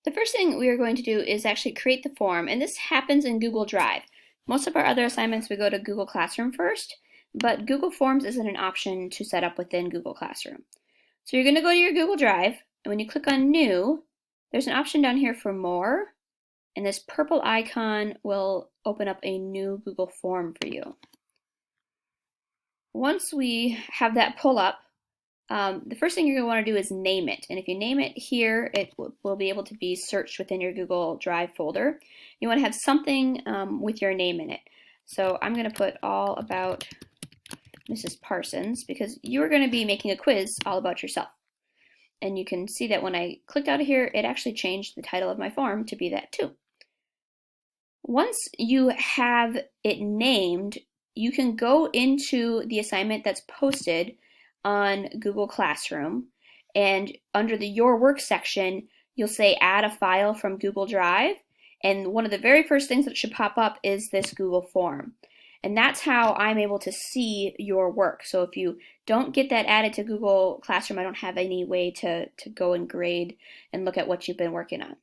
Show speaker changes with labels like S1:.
S1: The first thing we are going to do is actually create the form, and this happens in Google Drive. Most of our other assignments we go to Google Classroom first, but Google Forms isn't an option to set up within Google Classroom. So you're going to go to your Google Drive, and when you click on New, there's an option down here for More, and this purple icon will open up a new Google Form for you. Once we have that pull up, the first thing you're going to want to do is name it. And if you name it here, it will be able to be searched within your Google Drive folder. You want to have something with your name in it. So I'm going to put all about Mrs. Parsons because you're going to be making a quiz all about yourself. And you can see that when I clicked out of here, it actually changed the title of my form to be that too. Once you have it named, you can go into the assignment that's posted on Google Classroom, and under the Your Work section, you'll say add a file from Google Drive, and one of the very first things that should pop up is this Google form. And that's how I'm able to see your work. So if you don't get that added to Google Classroom, I don't have any way to go and grade and look at what you've been working on.